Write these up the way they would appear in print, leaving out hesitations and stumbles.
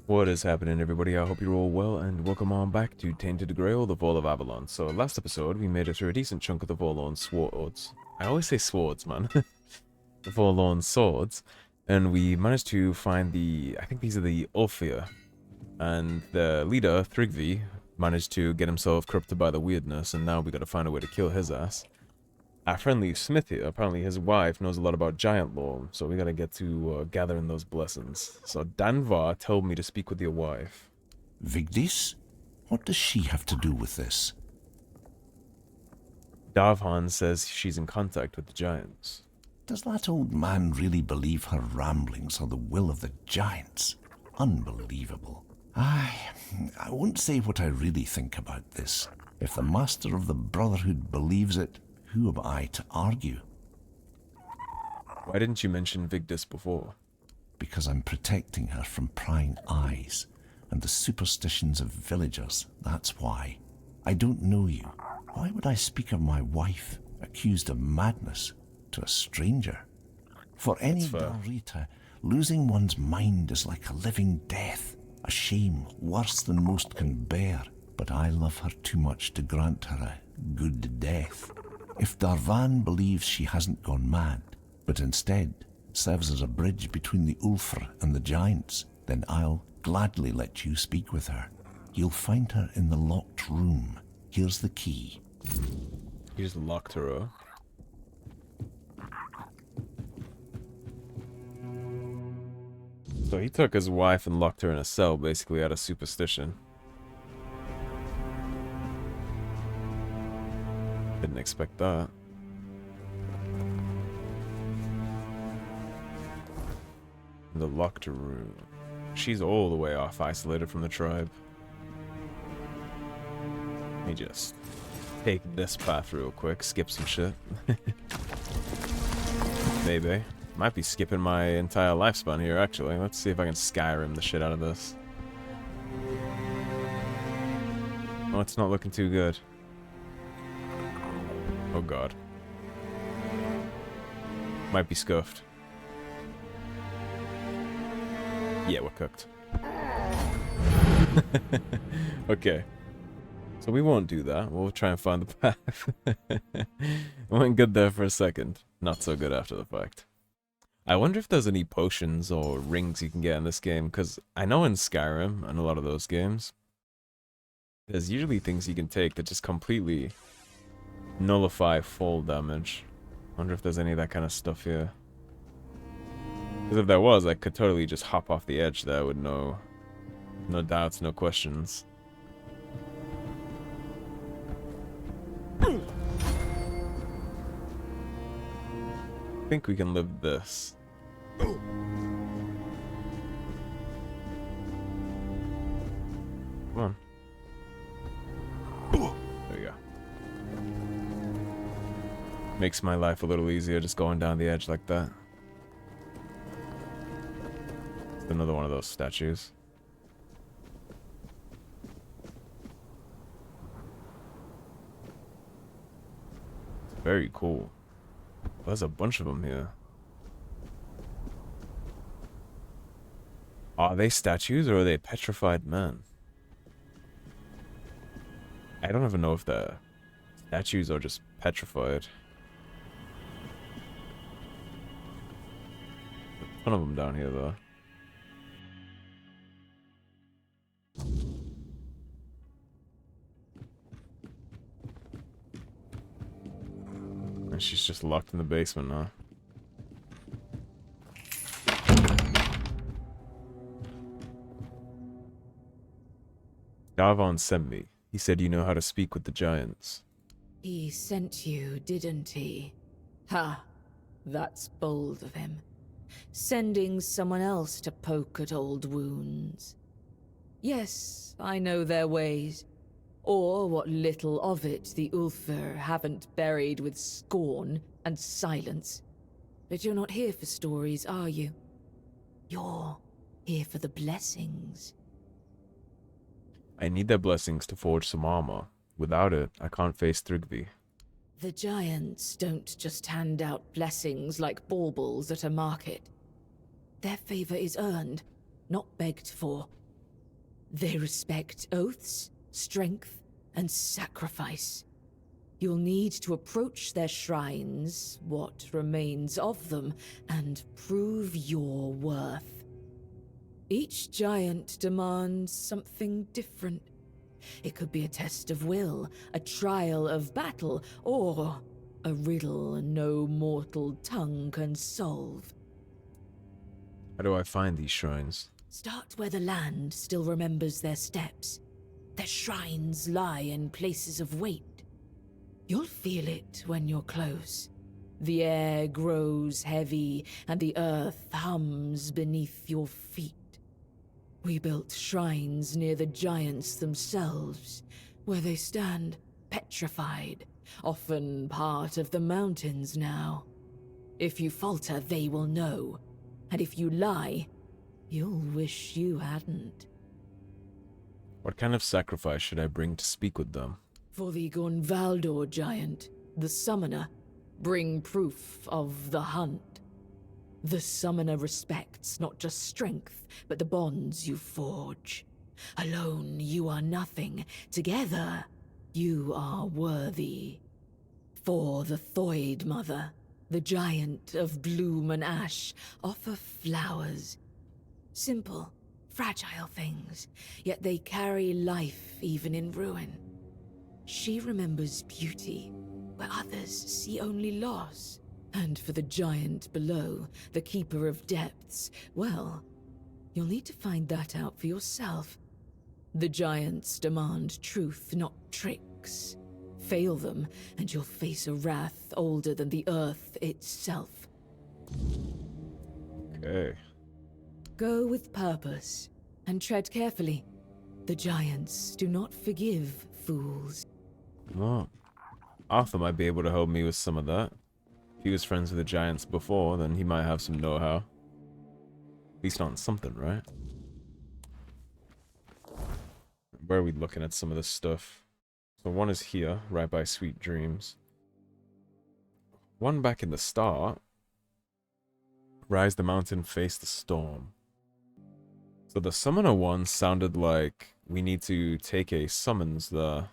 What is happening, everybody? I hope you're all well, and welcome on back to Tainted Grail, the Fall of Avalon. So, last episode, we made it through a decent chunk of the Forlorn Swords. I always say swords, man. The Forlorn Swords. And we managed to find I think these are the Ulfr. And the leader, Thrygve, managed to get himself corrupted by the Wyrdness, and now we gotta find a way to kill his ass. Our friendly Smith here, apparently his wife knows a lot about giant lore, so we gotta get to gathering those blessings. So Danvar told me to speak with your wife. Vigdis? What does she have to do with this? Davhan says she's in contact with the giants. Does that old man really believe her ramblings are the will of the giants? Unbelievable. I won't say what I really think about this. If the master of the Brotherhood believes it, who am I to argue? Why didn't you mention Vigdis before? Because I'm protecting her from prying eyes and the superstitions of villagers, that's why. I don't know you. Why would I speak of my wife, accused of madness, to a stranger? For any Dalrita, losing one's mind is like a living death, a shame worse than most can bear. But I love her too much to grant her a good death. If Darvan believes she hasn't gone mad, but instead serves as a bridge between the Úlfr and the giants, then I'll gladly let you speak with her. You'll find her in the locked room. Here's the key. You just locked her up. So he took his wife and locked her in a cell, basically out of superstition. Didn't expect that. The locked room. She's all the way off, isolated from the tribe. Let me just take this path real quick, skip some shit. Maybe. Might be skipping my entire lifespan here, actually. Let's see if I can Skyrim the shit out of this. Oh, it's not looking too good. Oh god. Might be scuffed. Yeah, we're cooked. Okay. So we won't do that. We'll try and find the path. It went good there for a second. Not so good after the fact. I wonder if there's any potions or rings you can get in this game, because I know in Skyrim and a lot of those games, there's usually things you can take that just completely nullify fall damage. Wonder if there's any of that kind of stuff here. Because if there was, I could totally just hop off the edge there with no doubts, no questions. I think we can live this. Come on. There we go. Makes my life a little easier just going down the edge like that. Another one of those statues. Very cool. There's a bunch of them here. Are they statues or are they petrified men? I don't even know if the statues are just petrified. A ton of them down here though. And she's just locked in the basement now. Davon sent me. He said you know how to speak with the giants. He sent you, didn't he? Ha! That's bold of him. Sending someone else to poke at old wounds. Yes, I know their ways. Or what little of it the Úlfr haven't buried with scorn and silence. But you're not here for stories, are you? You're here for the blessings. I need their blessings to forge some armor. Without it, I can't face Thrygve. The giants don't just hand out blessings like baubles at a market. Their favor is earned, not begged for. They respect oaths, strength, and sacrifice. You'll need to approach their shrines, what remains of them, and prove your worth. Each giant demands something different. It could be a test of will, a trial of battle, or a riddle no mortal tongue can solve. How do I find these shrines? Start where the land still remembers their steps. Their shrines lie in places of weight. You'll feel it when you're close. The air grows heavy, and the earth hums beneath your feet. We built shrines near the giants themselves, where they stand petrified, often part of the mountains now. If you falter, they will know, and if you lie, you'll wish you hadn't. What kind of sacrifice should I bring to speak with them? For the Gonvaldor giant, the summoner, bring proof of the hunt. The summoner respects not just strength, but the bonds you forge. Alone, you are nothing. Together, you are worthy. For the Thoid Mother, the giant of bloom and ash, offer flowers. Simple, fragile things, yet they carry life even in ruin. She remembers beauty, where others see only loss. And for the giant below, the keeper of depths, well, you'll need to find that out for yourself. The giants demand truth, not tricks. Fail them, and you'll face a wrath older than the earth itself. Okay. Go with purpose, and tread carefully. The giants do not forgive fools. Well, Arthur might be able to help me with some of that. If he was friends with the giants before, then he might have some know-how. At least on something, right? Where are we looking at some of this stuff? So one is here, right by Sweet Dreams. One back in the start. Rise the mountain, face the storm. So the summoner one sounded like we need to take a summons there.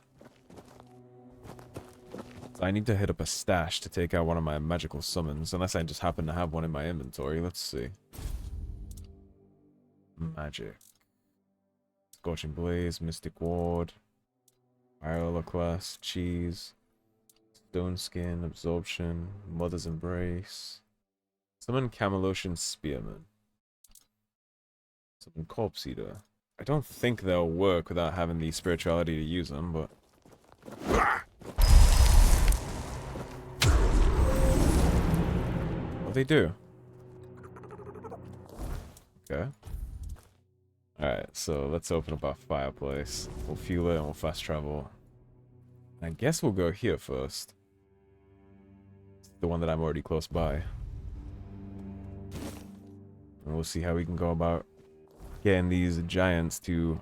So I need to hit up a stash to take out one of my magical summons, unless I just happen to have one in my inventory. Let's see. Magic. Scorching Blaze, Mystic Ward, Viola Class, Cheese, Stone Skin, Absorption, Mother's Embrace. Summon Camelosian Spearman. Summon Corpse Eater. I don't think they'll work without having the spirituality to use them, but... What they do? Okay. Alright, so let's open up our fireplace. We'll fuel it and we'll fast travel. I guess we'll go here first. It's the one that I'm already close by. And we'll see how we can go about getting these giants to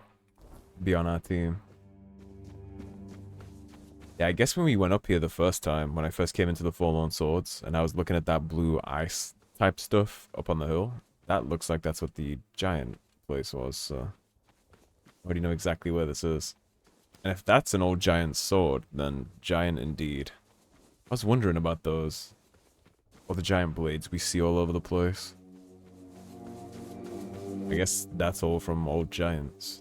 be on our team. Yeah, I guess when we went up here the first time, when I first came into the Forlorn Swords, and I was looking at that blue ice type stuff up on the hill, that looks like that's what the giant place was, so I already know exactly where this is. And if that's an old giant sword, then giant indeed. I was wondering about those. All the giant blades we see all over the place. I guess that's all from old giants.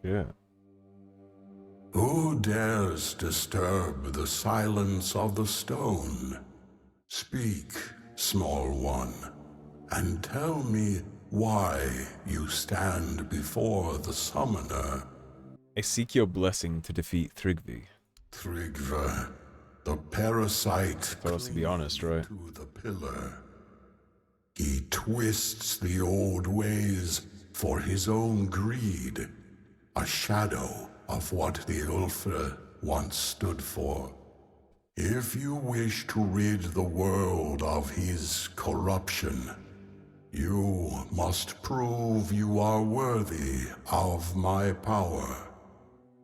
Yeah. Who dares disturb the silence of the stone? Speak, small one, and tell me why you stand before the summoner. I seek your blessing to defeat Thrygve. Thrygve, the parasite Supposed to be honest, right? to the pillar. He twists the old ways for his own greed, a shadow of what the Ulfr once stood for. If you wish to rid the world of his corruption, you must prove you are worthy of my power.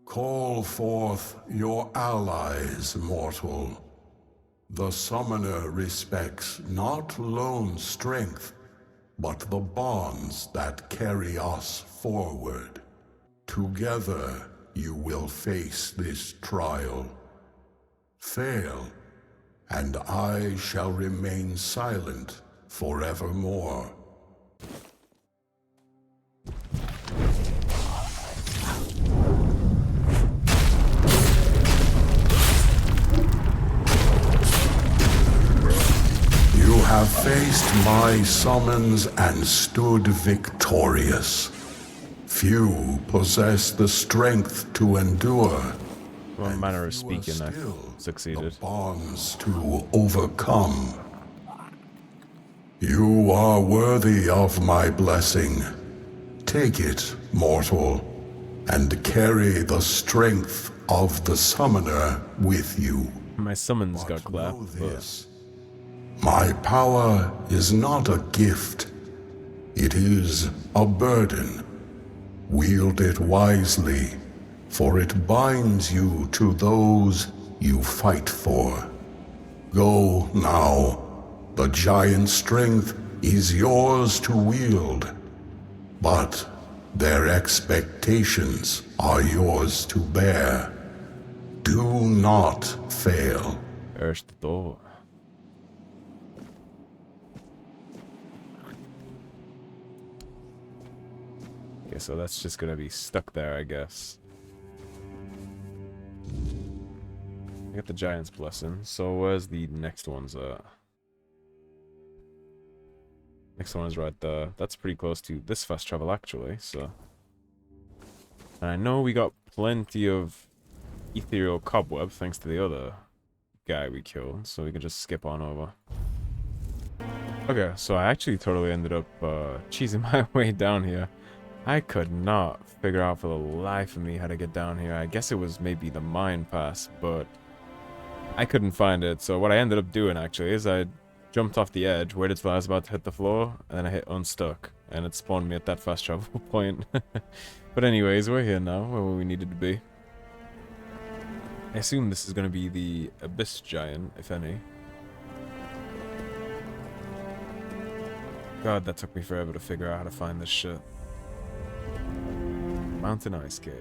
Call forth your allies, mortal. The summoner respects not lone strength, but the bonds that carry us forward. Together you will face this trial. Fail, and I shall remain silent forevermore. You have faced my summons and stood victorious. Few possess the strength to endure. What manner of speaking I've succeeded. The bonds to overcome. You are worthy of my blessing. Take it, mortal, and carry the strength of the summoner with you. My summons got But know clapped, this. My power is not a gift. It is a burden. Wield it wisely, for it binds you to those you fight for. Go now. The giant strength is yours to wield, but their expectations are yours to bear. Do not fail. There's the door. Okay, so that's just gonna be stuck there, I guess. I got the giant's blessing. So where's the next one's at? Next one is right there. That's pretty close to this fast travel, actually. So, and I know we got plenty of ethereal cobweb thanks to the other guy we killed, so we can just skip on over. Okay, so I actually totally ended up cheesing my way down here. I could not figure out for the life of me how to get down here. I guess it was maybe the mine pass, but I couldn't find it. So what I ended up doing actually is I jumped off the edge, waited till I was about to hit the floor, and then I hit unstuck, and it spawned me at that fast travel point. But anyways, we're here now, where we needed to be. I assume this is going to be the Abyss Giant, if any. God, that took me forever to figure out how to find this shit. Mountain Ice Cave.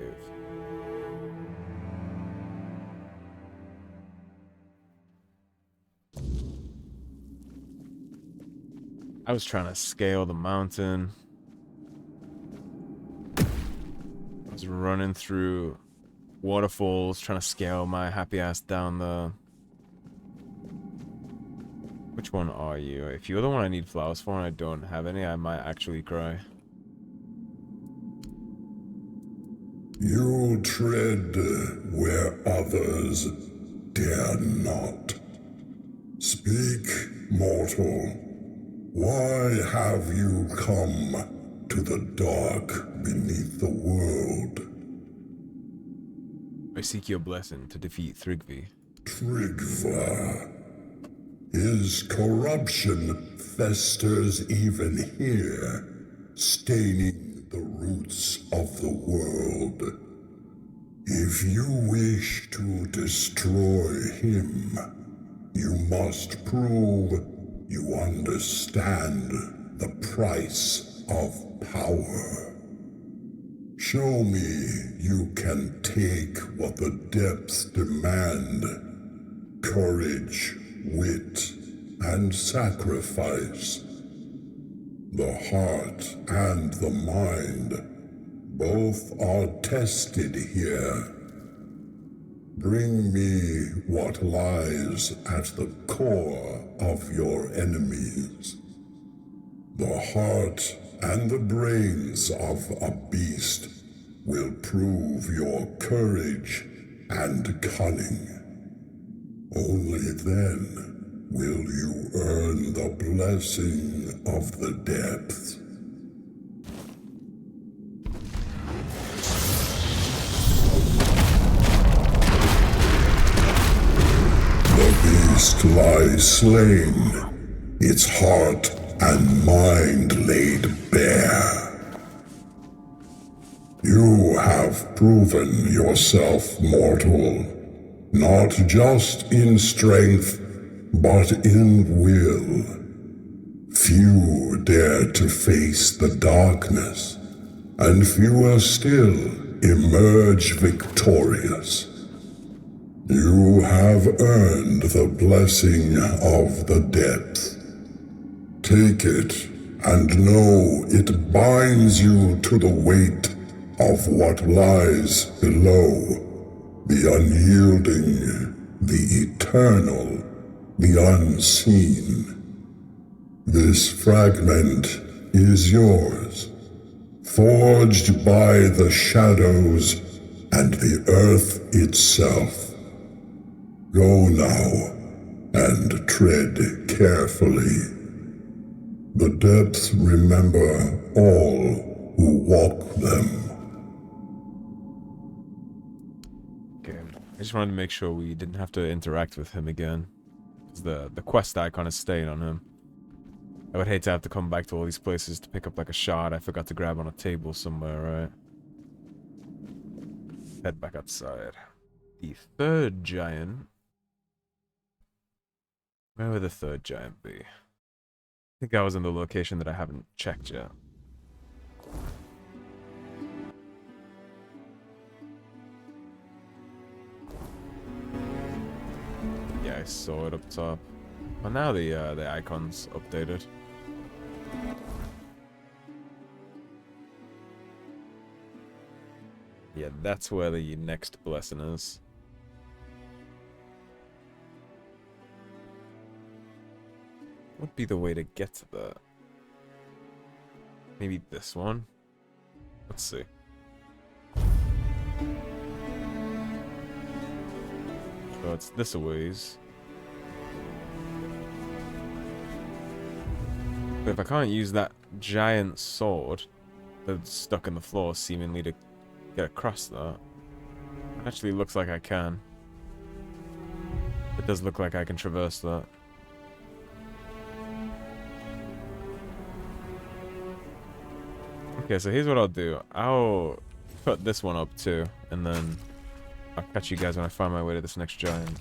I was trying to scale the mountain. I was running through waterfalls, trying to scale my happy ass down the... Which one are you? If you're the one I need flowers for and I don't have any, I might actually cry. You tread where others dare not. Speak, mortal. Why have you come to the dark beneath the world? I seek your blessing to defeat Thrygve. Thrygve. His corruption festers even here, staining the roots of the world. If you wish to destroy him, you must prove you understand the price of power. Show me you can take what the depths demand: courage, wit, and sacrifice. The heart and the mind both are tested here. Bring me what lies at the core of your enemies. The heart and the brains of a beast will prove your courage and cunning. Only then will you earn the blessing of the depths. The beast lies slain, its heart and mind laid bare. You have proven yourself mortal, not just in strength, but in will. Few dare to face the darkness, and fewer still emerge victorious. You have earned the blessing of the depth. Take it, and know it binds you to the weight of what lies below. The unyielding, the eternal, the unseen. This fragment is yours, forged by the shadows and the earth itself. Go now, and tread carefully. The depths remember all who walk them. Okay, I just wanted to make sure we didn't have to interact with him again. The quest icon is staying on him. I would hate to have to come back to all these places to pick up like a shard I forgot to grab on a table somewhere, right? Head back outside. The third giant. Where would the third giant be? I think I was in the location that I haven't checked yet. Yeah, I saw it up top. Well, now the icon's updated. Yeah, that's where the next blessing is. What would be the way to get to that? Maybe this one? Let's see. So it's this a ways. But if I can't use that giant sword that's stuck in the floor seemingly to get across that, it actually looks like I can. It does look like I can traverse that. Okay, so here's what I'll do. I'll put this one up too, and then I'll catch you guys when I find my way to this next giant.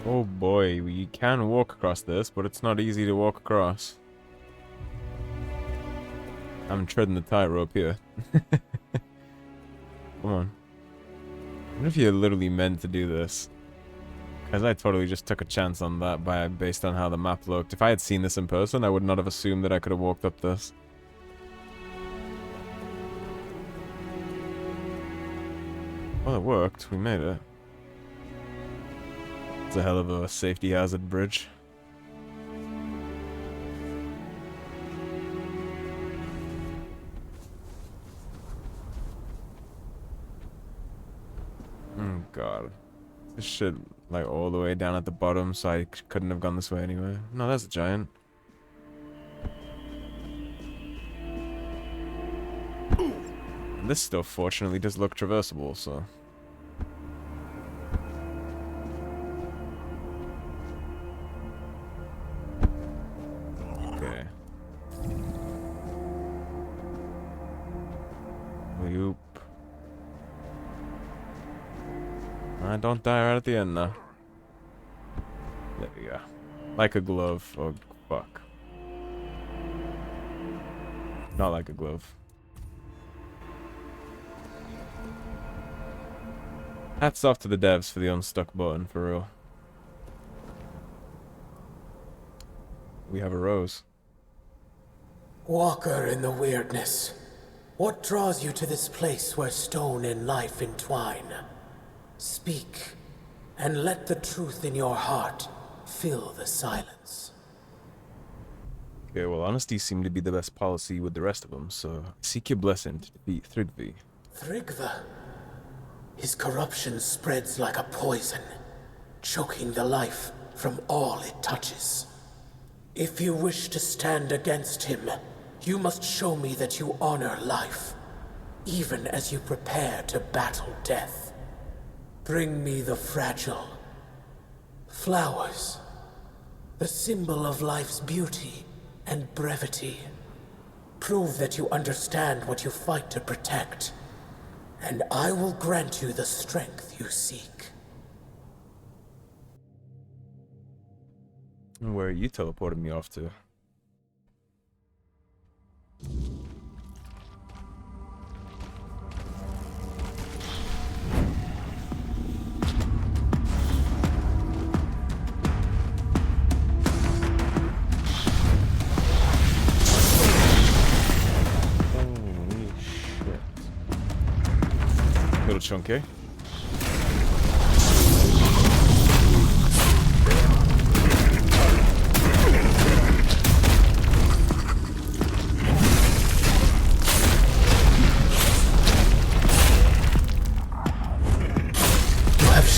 Oh boy, we can walk across this, but it's not easy to walk across. I'm treading the tightrope here. Come on. I wonder if you're literally meant to do this. Because I totally just took a chance on that based on how the map looked. If I had seen this in person, I would not have assumed that I could have walked up this. Well, it worked. We made it. It's a hell of a safety hazard bridge. Oh god. This shit like all the way down at the bottom, so I couldn't have gone this way anyway. No, that's a giant. And this stuff fortunately does look traversable, so. Okay. Whoop. I don't die right at the end now. There we go. Like a glove. Oh, fuck. Not like a glove. Hats off to the devs for the unstuck button, for real. We have a rose. Walker in the Wyrdness, what draws you to this place where stone and life entwine? Speak, and let the truth in your heart fill the silence. Okay, well, honesty seemed to be the best policy with the rest of them, so seek your blessing to defeat Thrygve. Thrygve. His corruption spreads like a poison. choking the life from all it touches. If you wish to stand against him, you must show me that you honor life, even as you prepare to battle death. Bring me the fragile flowers, the symbol of life's beauty and brevity. Prove that you understand what you fight to protect, and I will grant you the strength you seek. Where are you teleporting me off to? Holy shit. Little chunky.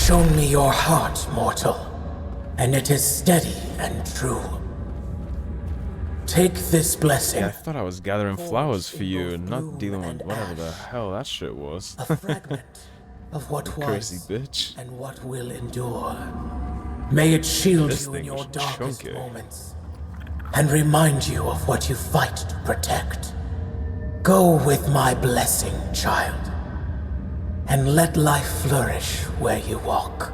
Shown me your heart, mortal, and it is steady and true. Take this blessing. Yeah, I thought I was gathering flowers for you and not dealing with whatever the hell that shit was. A fragment of what Crazy was bitch. and what will endure. May it shield This you in thing your is darkest chunky. moments and remind you of what you fight to protect. Go with my blessing, child, and let life flourish where you walk.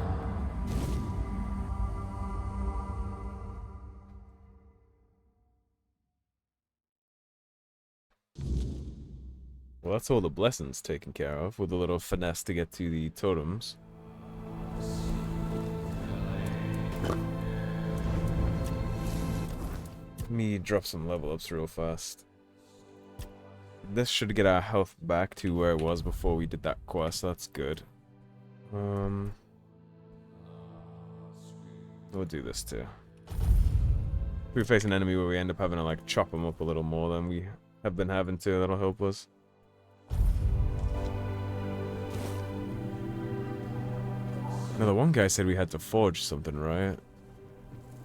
Well, that's all the blessings taken care of, with a little finesse to get to the totems. Let me drop some level ups real fast. This should get our health back to where it was before we did that quest. That's good. We'll do this too. If we face an enemy where we end up having to like chop them up a little more than we have been having to, that'll help us. Now the one guy said we had to forge something, right?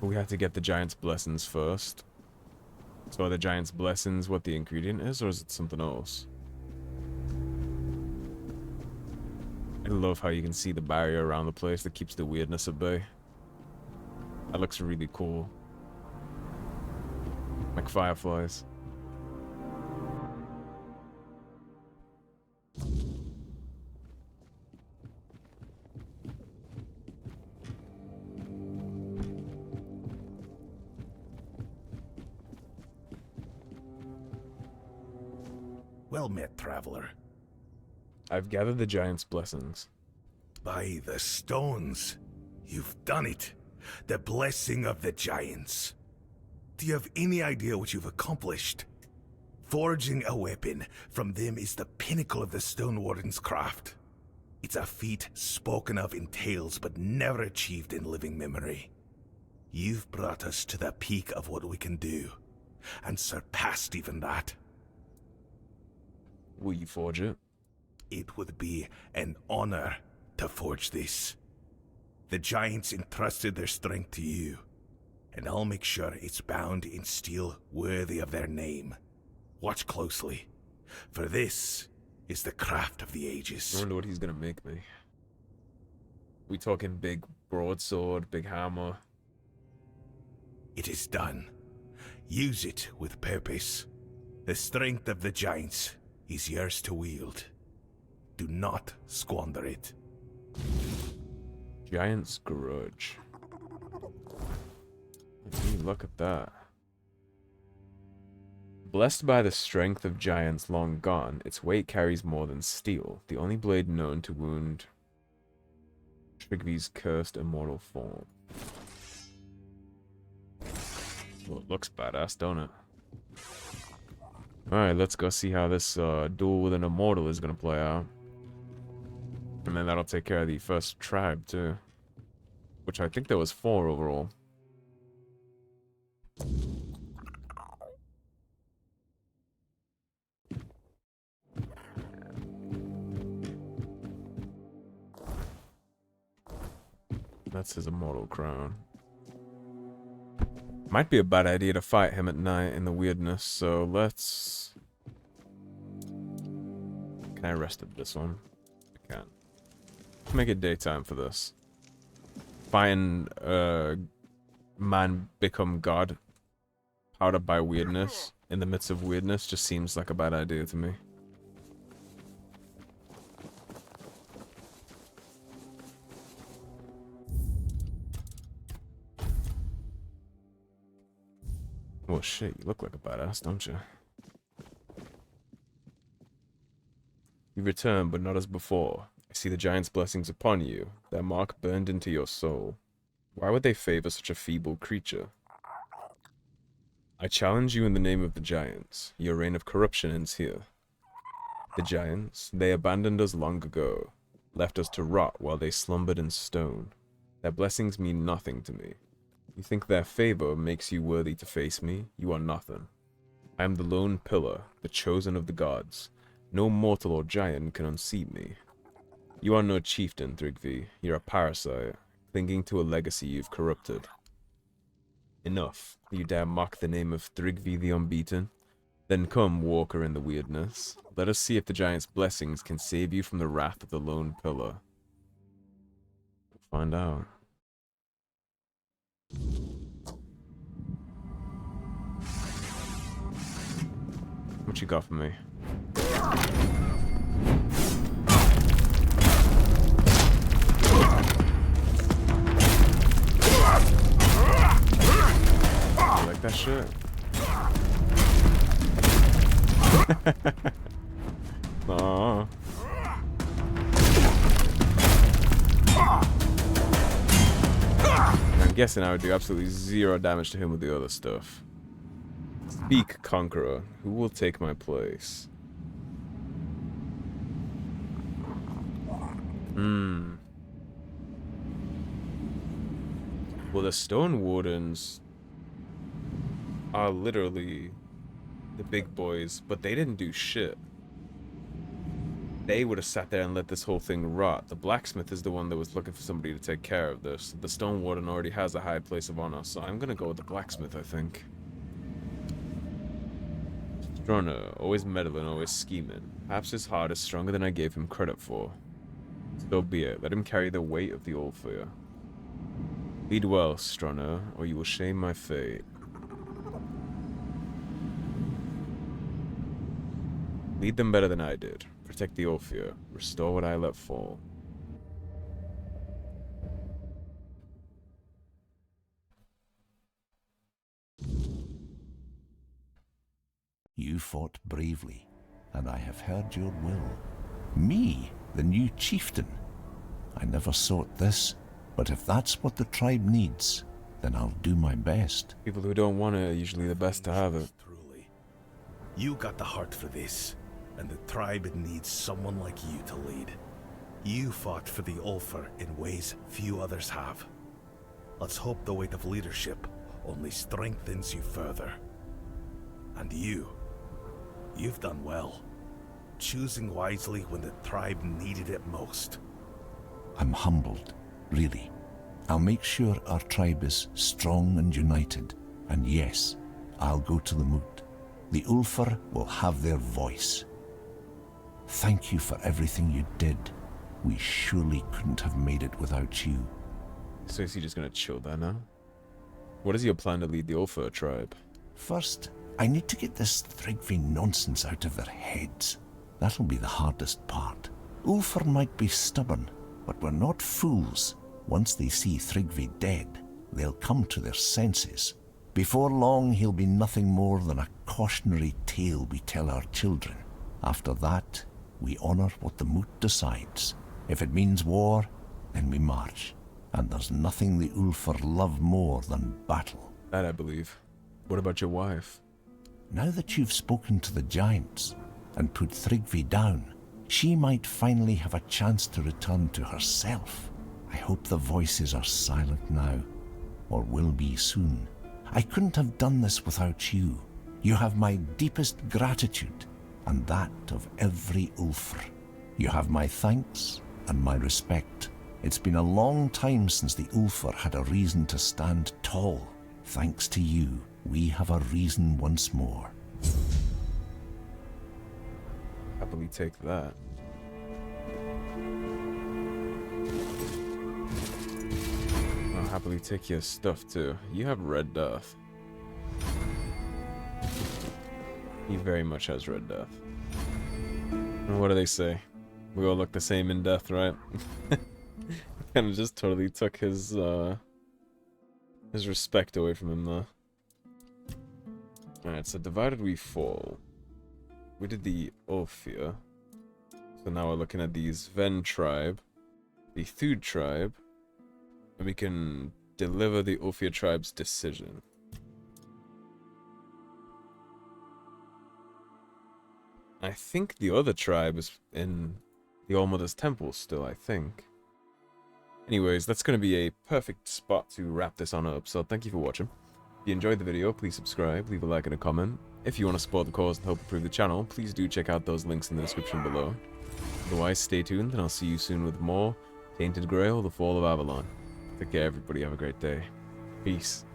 We had to get the giant's blessings first. So are the giant's blessings what the ingredient is, or is it something else? I love how you can see the barrier around the place that keeps the weirdness at bay. That looks really cool. Like fireflies. Well met, traveler. I've gathered the giant's blessings. By the stones, you've done it. The blessing of the giants. Do you have any idea what you've accomplished? Forging a weapon from them is the pinnacle of the Stone Warden's craft. It's a feat spoken of in tales but never achieved in living memory. You've brought us to the peak of what we can do, and surpassed even that. Will you forge it? It would be an honor to forge this. The giants entrusted their strength to you, and I'll make sure it's bound in steel worthy of their name. Watch closely, for this is the craft of the ages. I wonder what he's gonna make me. We talking big broadsword, big hammer? It is done. Use it with purpose. The strength of the giants is yours to wield. Do not squander it. Giant's Grudge. Let me look at that. Blessed by the strength of giants long gone, its weight carries more than steel, the only blade known to wound Thrygve's cursed immortal form. Well, it looks badass, don't it? Alright, let's go see how this duel with an immortal is gonna play out. And then that'll take care of the first tribe, too. Which I think there was 4 overall. That's his immortal crown. Might be a bad idea to fight him at night in the Wyrdness, so let's... Can I rest at this one? I can. Let's make it daytime for this. Fighting man become god powered by Wyrdness in the midst of Wyrdness just seems like a bad idea to me. Well, shit, you look like a badass, don't you? You return, but not as before. I see the giant's blessings upon you, their mark burned into your soul. Why would they favor such a feeble creature? I challenge you in the name of the giants. Your reign of corruption ends here. The giants, they abandoned us long ago, left us to rot while they slumbered in stone. Their blessings mean nothing to me. You think their favor makes you worthy to face me? You are nothing. I am the lone pillar, the chosen of the gods. No mortal or giant can unseat me. You are no chieftain, Thrygve. You're a parasite, clinging to a legacy you've corrupted. Enough. You dare mock the name of Thrygve the Unbeaten? Then come, walker in the Wyrdness. Let us see if the giant's blessings can save you from the wrath of the lone pillar. We'll find out. What you got for me? You like that shit? Aww. I'm guessing I would do absolutely zero damage to him with the other stuff. Speak, Conqueror. Who will take my place? Well, the Stone Wardens are literally the big boys, but they didn't do shit. They would have sat there and let this whole thing rot. The blacksmith is the one that was looking for somebody to take care of this. The Stone Warden already has a high place of honor, so I'm gonna go with the blacksmith, I think. Stron'ner, always meddling, always scheming. Perhaps his heart is stronger than I gave him credit for. So be it. Let him carry the weight of the Ulfr. Lead well, Stron'ner, or you will shame my fate. Lead them better than I did. Protect the Ulfr. Restore what I let fall. You fought bravely, and I have heard your will. Me, the new chieftain. I never sought this, but if that's what the tribe needs, then I'll do my best. People who don't want it are usually the best to have it. Truly. You got the heart for this, and the tribe needs someone like you to lead. You fought for the Ulfr in ways few others have. Let's hope the weight of leadership only strengthens you further. And you've done well, choosing wisely when the tribe needed it most. I'm humbled, really. I'll make sure our tribe is strong and united, and yes, I'll go to the moot. The Úlfr will have their voice. Thank you for everything you did. We surely couldn't have made it without you. So is he just gonna chill there now? What is your plan to lead the Ulfr Tribe? First, I need to get this Thrygve nonsense out of their heads. That'll be the hardest part. Úlfr might be stubborn, but we're not fools. Once they see Thrygve dead, they'll come to their senses. Before long, he'll be nothing more than a cautionary tale we tell our children. After that, we honor what the moot decides. If it means war, then we march. And there's nothing the Úlfr love more than battle. That I believe. What about your wife? Now that you've spoken to the giants and put Thrygve down, she might finally have a chance to return to herself. I hope the voices are silent now, or will be soon. I couldn't have done this without you. You have my deepest gratitude, and that of every Úlfr. You have my thanks and my respect. It's been a long time since the Úlfr had a reason to stand tall. Thanks to you, we have a reason once more. Happily take that. I'll happily take your stuff too. You have red death. He very much has red death. And what do they say? We all look the same in death, right? Kind of just totally took his respect away from him though. Alright, so divided we fall. We did the Ulfr. So now we're looking at the Sven tribe, the Thud tribe, and we can deliver the Ulfr tribe's decision. I think the other tribe is in the Allmother's Temple still, I think. Anyways, that's going to be a perfect spot to wrap this on up, so thank you for watching. If you enjoyed the video, please subscribe, leave a like and a comment. If you want to support the cause and help improve the channel, please do check out those links in the description below. Otherwise, stay tuned, and I'll see you soon with more Tainted Grail, the Fall of Avalon. Take care, everybody. Have a great day. Peace.